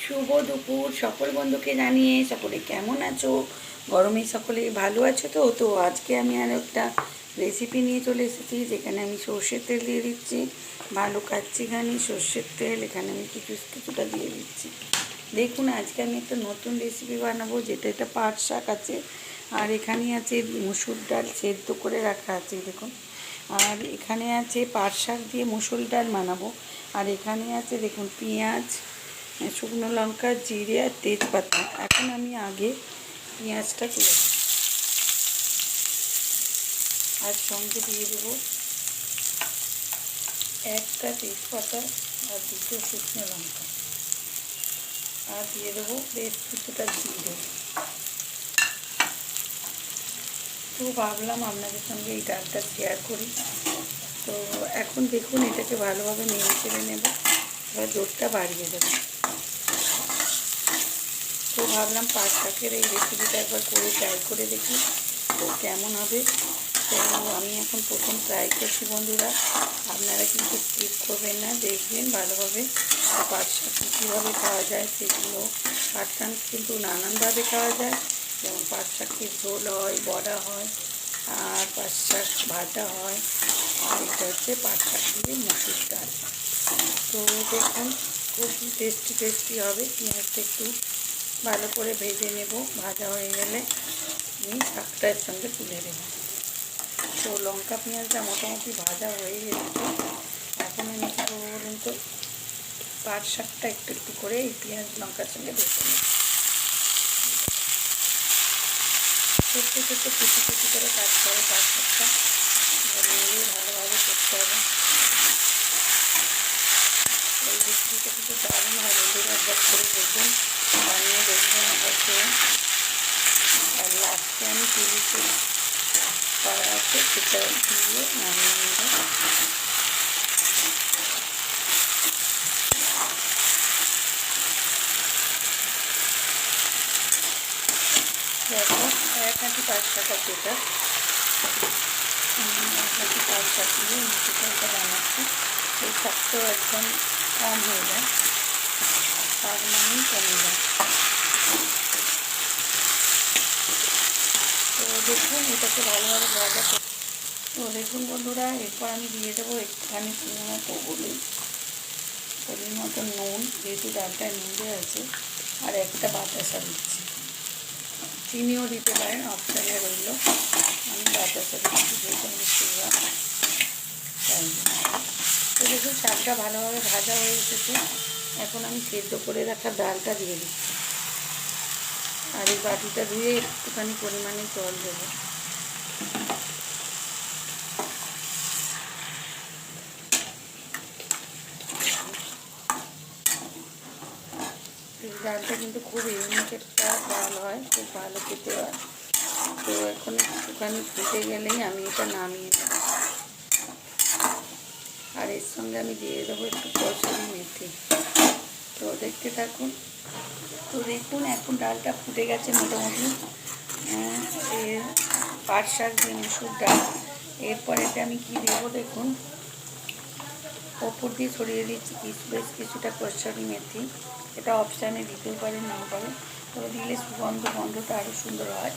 শুভ দুপুর সকল বন্ধুকে জানিয়ে সকলে কেমন আছো, গরমে সকলে ভালো আছো তো। তো আজকে আমি আর একটা রেসিপি নিয়ে চলে এসেছি, যেখানে আমি সর্ষের তেল দিয়ে দিচ্ছি, ভালো কাচ্চিঘানি সর্ষের তেল এখানে আমি কিছুটা দিয়ে দিচ্ছি। দেখুন আজকে আমি একটা নতুন রেসিপি বানাবো, যেটা এটা পাট শাক আছে, আর এখানে আছে মুসুর ডাল সেদ্ধ করে রাখা আছে দেখুন, আর এখানে আছে পাট শাক দিয়ে মুসুর ডাল বানাবো, আর এখানে আছে দেখুন পেঁয়াজ, শুকনো লঙ্কা, জিরে আর তেজপাতা। এখন আমি আগে পেঁয়াজটা তুলে দেবো, আর সঙ্গে দিয়ে দেবো একটা তেজপাতা আর দুটো শুকনো লঙ্কা, আর দিয়ে দেবো বেশ কিছুটা জিরে। তো ভাবলাম আপনাদের সঙ্গে এই ডালটা শেয়ার করি। তো এখন দেখুন এটাকে ভালোভাবে নেড়ে চেড়ে নেব, এবার জোরটা বাড়িয়ে দেবো। তো ভাবলাম পাট শাকের এই রেসিপিটা একবার করে ট্রাই করে দেখি তো কেমন হবে। তো আমি এখন প্রথম ট্রাই করছি বন্ধুরা, আপনারা কিন্তু স্কিপ করবেন না, দেখবেন ভালোভাবে পাট শাক কীভাবে খাওয়া যায় সেগুলো। পাট শাক কিন্তু নানানভাবে খাওয়া যায়, যেমন পাট শাকের ঝোল হয়, বড়া হয়, আর পাট শাক ভাজা হয়, আর এটা হচ্ছে পাট শাক দিয়ে মুসুর ডাল। তো দেখুন খুব টেস্টি হবে। পেঁয়াজটা একটু ভালো করে ভেজে নেব, ভাজা হয়ে গেলে আমি শাকটার সঙ্গে তুলে দেব। তো লঙ্কা পেঁয়াজটা মোটামুটি ভাজা হয়ে গেছে। এখন আমি কী করবো বলুন তো, পাট শাকটা একটু একটু করে এই পেঁয়াজ লঙ্কার সঙ্গে ভেজে নেব। ছোট্ট ছোট্ট কুচি কুচি করে কাটতে হবে পাট শাকটা, নিয়ে ভালোভাবে করতে হবে। এই রেসিপিটা কিন্তু দারুণ হয় বন্ধুরা, একবার করে দেখবেন, বানিয়ে দেখবেন অবশ্যই। আর লাস্টে আমি চিলিতে করা আছে সেটা দিয়ে নামিয়ে নেব। দেখো এক আঁটি পাঁচ টাকা যেটা, এক আঁটি পাঁচ টাকা দিয়ে মুসুরটা বানাচ্ছি। এই শাকটাও একদম কম হয়ে যায়, শাক মানেই কমে যায়। তো দেখুন এটাকে ভালোভাবে ভাজা করতে। তো দেখুন বন্ধুরা, এরপর আমি দিয়ে দেবো একটুখানি পরিমাণ মতো নুন, যেহেতু ডালটায় নুন দেওয়া আছে, আর একটা বাতাসা দিচ্ছি। চিনিও দিতে পারেন, অপশানে রইল। আমি বাতাসা দিচ্ছি যেহেতু আমি সুগার চাই। তো দেখুন শাকটা ভালোভাবে ভাজা হয়ে এসেছে। এখন আমি সেদ্ধ করে রাখা ডালটা দিয়ে দিচ্ছি, আর এই বাটিটা ধুয়ে একটুখানি পরিমাণে জল দেবো। এই ডালটা কিন্তু খুব ইউনিক একটা ডাল হয়, খুব ভালো খেতে হয়। তো এখন একটুখানি ফুটে গেলেই আমি এটা নামিয়ে নেব, আর এর সঙ্গে আমি দিয়ে দেবো একটু কসুরি মেথি। তো দেখতে থাকুন। তো দেখুন এখন ডালটা ফুটে গেছে মোটামুটি, পাট শাক দিয়ে মুসুর ডাল। এরপর এটা আমি কী দেবো দেখুন, ওপর দিয়ে ছড়িয়ে দিচ্ছি বেশ কিছুটা কসুরি মেথি। এটা অপশানে দিতেও পারে, না পারে, তবে দিলে গন্ধটা আরও সুন্দর হয়।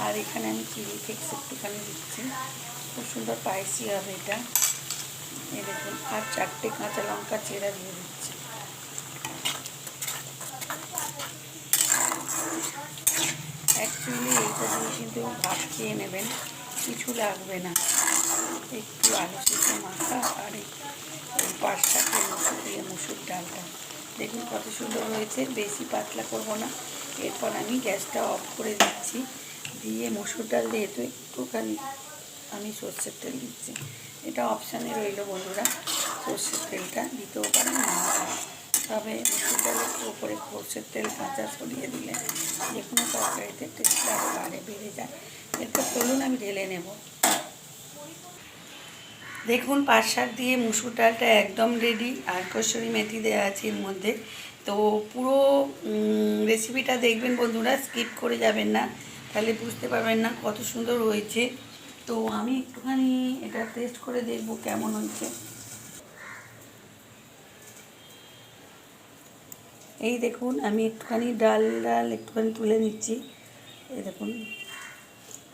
আর এখানে আমি চিলি ফ্লেক্স একটুখানি দিচ্ছি, খুব সুন্দর স্পাইসি হবে এটা। এই দেখুন, আর 4টে কাঁচা লঙ্কা চেরা দিয়ে দিচ্ছি। অ্যাকচুয়ালি এইটা দিয়ে কিন্তু ভাত খেয়ে নেবেন, কিছু লাগবে না, একটু আলু সিদ্ধ মাখা আর এই পাট শাকের মুসুর ডালটা দেখুন কত সুন্দর হয়েছে। বেশি পাতলা করব না। এরপর আমি গ্যাসটা অফ করে দিচ্ছি, দিয়ে মুসুর ডাল যেহেতু একটুখানি আমি সর্ষের তেল দিচ্ছি, এটা অপশানে রইল বন্ধুরা, সর্ষের তেলটা দিতেও পারেন, না পারেন। তবে মুসুর ডালের উপরে সর্ষের তেল কাঁচা ছড়িয়ে দিলে যে কোনো তরকারিতে টেস্টটা আরও বেড়ে যায়। এরপর চলুন আমি ঢেলে নেব। দেখুন পাট শাক দিয়ে মুসুর ডালটা একদম রেডি, আর কসুরি মেথি দেওয়া আছে এর মধ্যে। তো পুরো রেসিপিটা দেখবেন বন্ধুরা, স্কিপ করে যাবেন না, তাহলে বুঝতে পারবেন না কত সুন্দর হয়েছে। তো আমি একটুখানি এটা টেস্ট করে দেখব কেমন হয়েছে। এই দেখুন আমি একটুখানি ডাল একটুখানি তুলে নিচ্ছি। এই দেখুন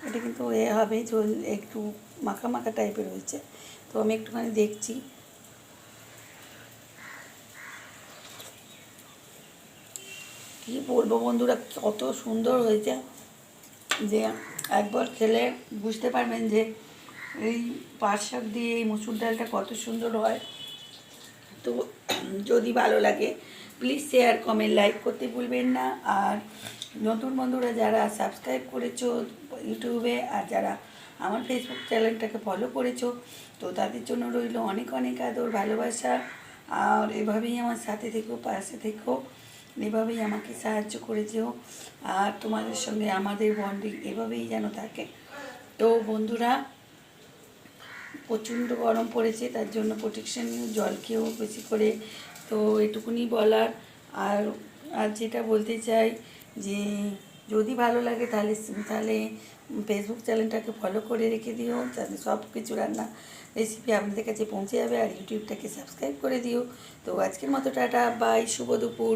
এটা কিন্তু হবে ঝোল, একটু মাখা মাখা টাইপের হয়েছে, তো আমি একটুখানি দেখছি। কি বলবো বন্ধুরা, কত সুন্দর হয়েছে যে একবার খেলে বুঝতে পারবেন যে এই পাট শাক দিয়ে এই মুসুর ডালটা কত সুন্দর হয়। তো যদি ভালো লাগে প্লিজ শেয়ার কমেন্ট লাইক করতে ভুলবেন না। আর নতুন বন্ধুরা যারা সাবস্ক্রাইব করেছো ইউটিউবে, আর যারা আমার ফেসবুক চ্যানেলটাকে ফলো করেছো, তো তাদের জন্য রইল অনেক অনেক আদর ভালোবাসা। আর এভাবেই আমার সাথে থেকো, পাশে থেকো, এভাবেই আমাকে সাহায্য করেছো। আর তোমাদের সঙ্গে আমাদের বন্ডিং এভাবেই যেন থাকে। তো বন্ধুরা, প্রচণ্ড গরম পড়েছে, তার জন্য প্রোটেকশন জল খেয়েও বেশি করে। তো এটুকুনি বলার। আর আর যেটা বলতে চাই যে যদি ভালো লাগে তাহলে তাহলে ফেসবুক চ্যানেলটাকে ফলো করে রেখে দিও, যাতে সব কিছু রান্না রেসিপি আপনাদের কাছে পৌঁছে যাবে। আর ইউটিউবটাকে সাবস্ক্রাইব করে দিও। তো আজকের মতো টাটা, বাই, শুভ দুপুর।